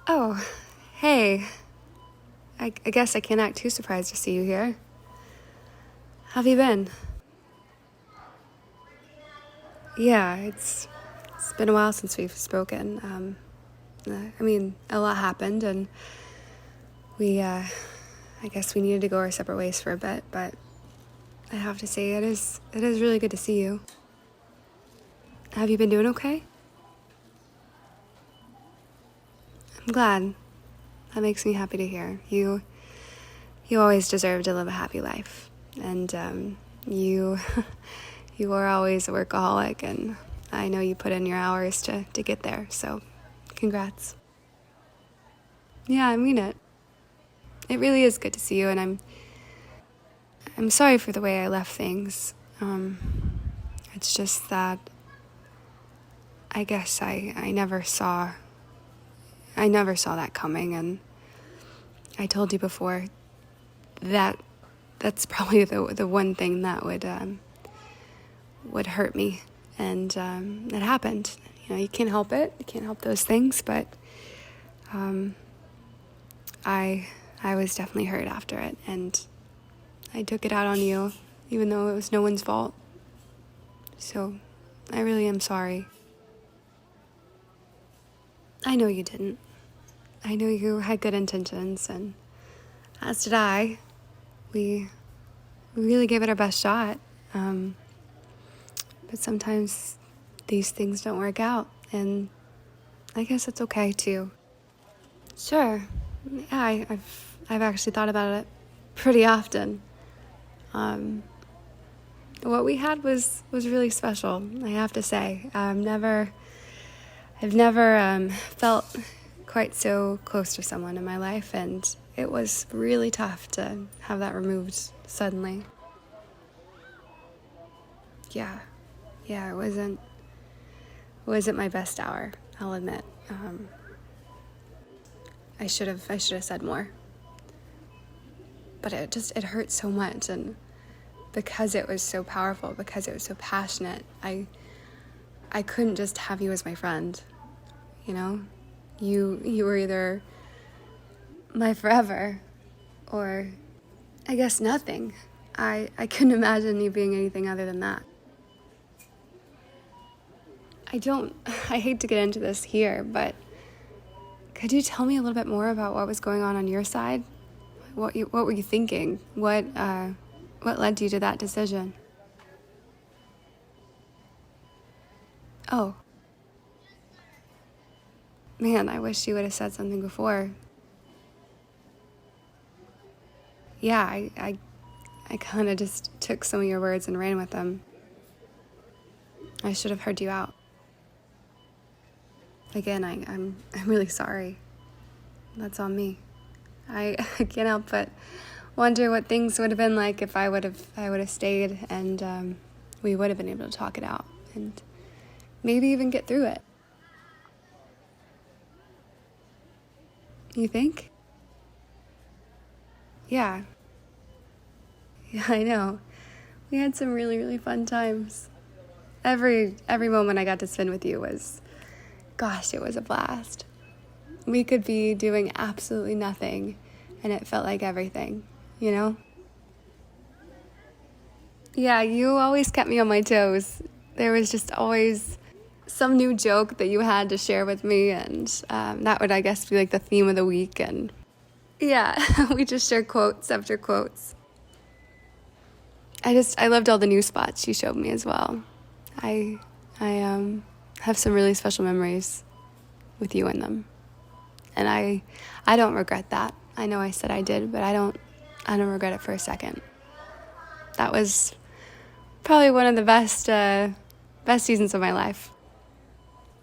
Oh, hey. I guess I can't act too surprised to see you here. How have you been? Yeah, it's been a while since we've spoken. A lot happened, and I guess we needed to go our separate ways for a bit, but I have to say, it is really good to see you. Have you been doing okay? I'm glad. That makes me happy to hear. You always deserve to live a happy life, and you you are always a workaholic, and I know you put in your hours to get there. So, congrats. Yeah, I mean it. It really is good to see you, and I'm sorry for the way I left things. It's just that I guess I never saw that coming, and I told you before that that's probably the one thing that would hurt me, and it happened. You know, you can't help it. You can't help those things, but I was definitely hurt after it, and I took it out on you, even though it was no one's fault. So I really am sorry. I know you didn't. I know you had good intentions, and as did I. We really gave it our best shot. But sometimes these things don't work out, and I guess it's okay too. Sure. Yeah, I've actually thought about it pretty often. What we had was really special, I have to say. I've never felt quite so close to someone in my life, and it was really tough to have that removed suddenly. Yeah, it wasn't my best hour, I'll admit. I should have said more, but it hurt so much, and because it was so powerful, because it was so passionate, I couldn't just have you as my friend. You know, you were either my forever, or I guess nothing. I couldn't imagine you being anything other than that. I hate to get into this here, but could you tell me a little bit more about what was going on your side? What were you thinking? What led you to that decision? Oh. Man, I wish you would have said something before. Yeah, I kind of just took some of your words and ran with them. I should have heard you out. Again, I'm really sorry. That's on me. I can't help but wonder what things would have been like if I would have stayed, and we would have been able to talk it out and maybe even get through it. You think? Yeah. Yeah, I know. We had some really, really fun times. Every moment I got to spend with you was, gosh, it was a blast. We could be doing absolutely nothing, and it felt like everything, you know? Yeah, you always kept me on my toes. There was just always some new joke that you had to share with me, and that would, I guess, be like the theme of the week. And yeah, we just shared quotes after quotes. I loved all the new spots you showed me as well. I have some really special memories with you in them, and I don't regret that. I know I said I did, but I don't regret it for a second. That was probably one of the best seasons of my life.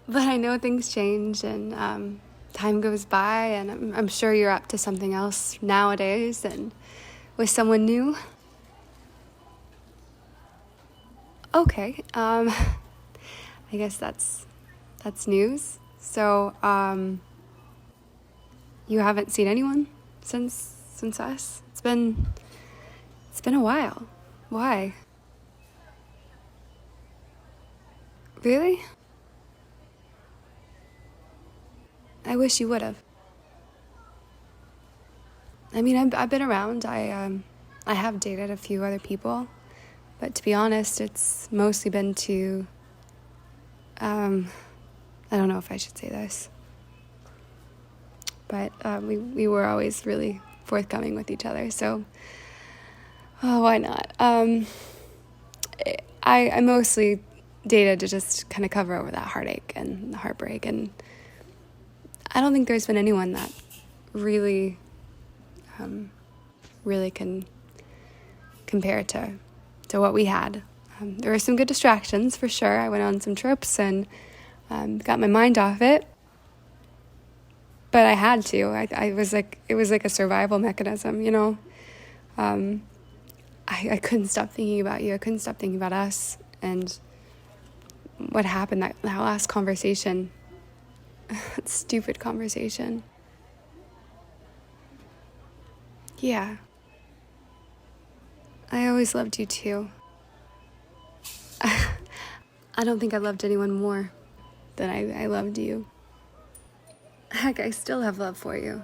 But I know things change, and time goes by, and I'm sure you're up to something else nowadays and with someone new. Okay, I guess that's news. So, you haven't seen anyone since us? It's been a while. Why? Really? I wish you would have. I mean, I've been around. I have dated a few other people, but to be honest, it's mostly been to, I don't know if I should say this, but we were always really forthcoming with each other, so why not? I mostly dated to just kind of cover over that heartache and the heartbreak, and I don't think there's been anyone that really can compare to what we had. There were some good distractions for sure. I went on some trips and got my mind off it, but I had to. It was like a survival mechanism, you know. I couldn't stop thinking about you. I couldn't stop thinking about us and what happened that last conversation. That stupid conversation. Yeah. I always loved you too. I don't think I loved anyone more than I loved you. Heck, I still have love for you.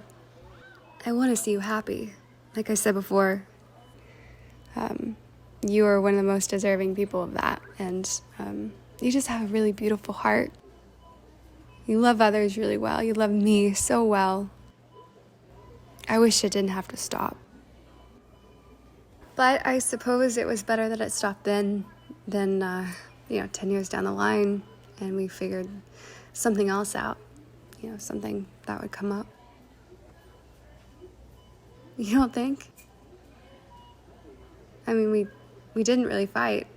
I want to see you happy. Like I said before, you are one of the most deserving people of that, and you just have a really beautiful heart. You love others really well. You love me so well. I wish it didn't have to stop. But I suppose it was better that it stopped then than 10 years down the line, and we figured something else out, something that would come up. You don't think? I mean, we didn't really fight.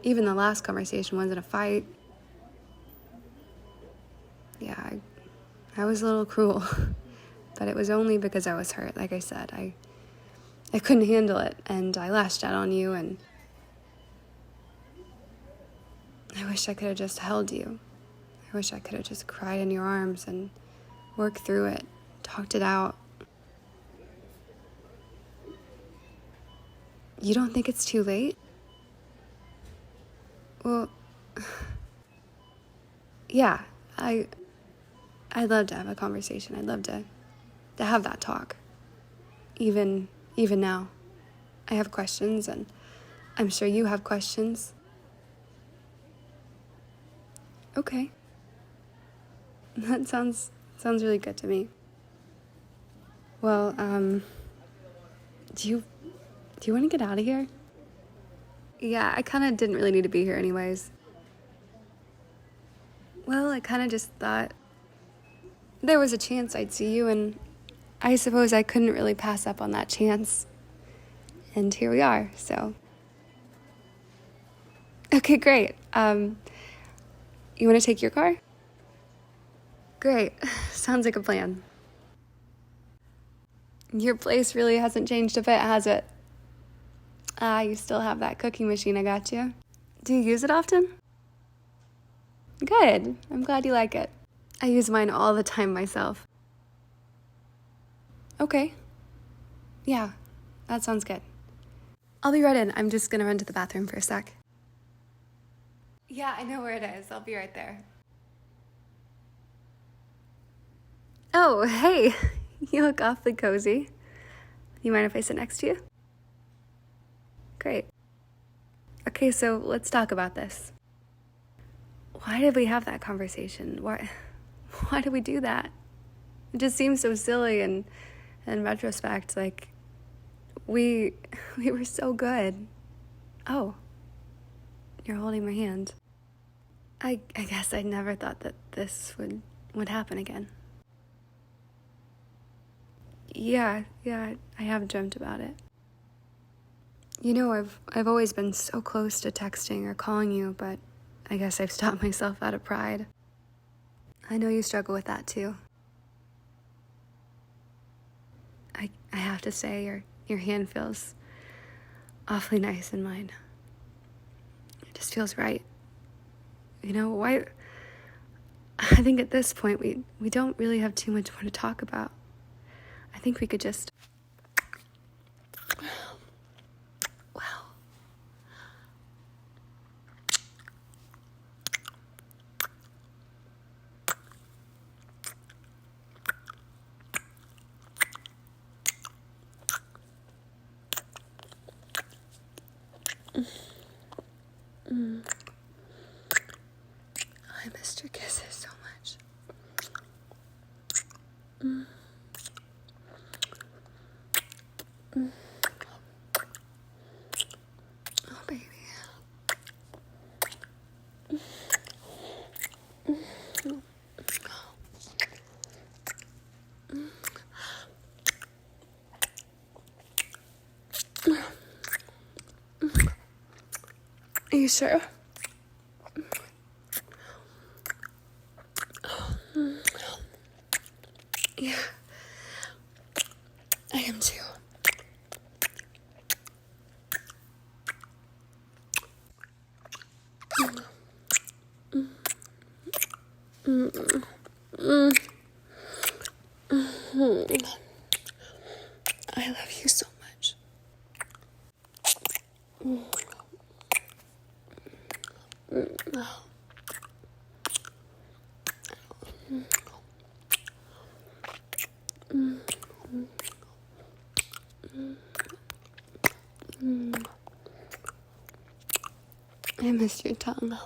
Even the last conversation wasn't a fight. Yeah, I was a little cruel, but it was only because I was hurt. Like I said, I couldn't handle it, and I lashed out on you, and I wish I could have just held you. I wish I could have just cried in your arms and worked through it, talked it out. You don't think it's too late? Well, yeah, I'd love to have a conversation. I'd love to have that talk. Even now. I have questions, and I'm sure you have questions. Okay. That sounds really good to me. Well, do you want to get out of here? Yeah, I kind of didn't really need to be here anyways. Well, I kind of just thought there was a chance I'd see you, and I suppose I couldn't really pass up on that chance. And here we are, so. Okay, great. You want to take your car? Great. Sounds like a plan. Your place really hasn't changed a bit, has it? You still have that cooking machine I got you. Do you use it often? Good. I'm glad you like it. I use mine all the time myself. Okay. Yeah, that sounds good. I'll be right in. I'm just gonna run to the bathroom for a sec. Yeah, I know where it is. I'll be right there. Oh, hey. You look awfully cozy. You mind if I sit next to you? Great. Okay, so let's talk about this. Why did we have that conversation? Why did we do that? It just seems so silly, and in retrospect, like, we were so good. Oh, you're holding my hand. I guess I never thought that this would happen again. Yeah, I have dreamt about it. You know, I've always been so close to texting or calling you, but I guess I've stopped myself out of pride. I know you struggle with that too. I have to say, your hand feels awfully nice in mine. It just feels right. You know, why? I think at this point we don't really have too much more to talk about. I think we could just... Wow. I missed your kisses so much. Oh, baby. Are you sure? Yeah, I am too. I love you so much. I missed your tongue.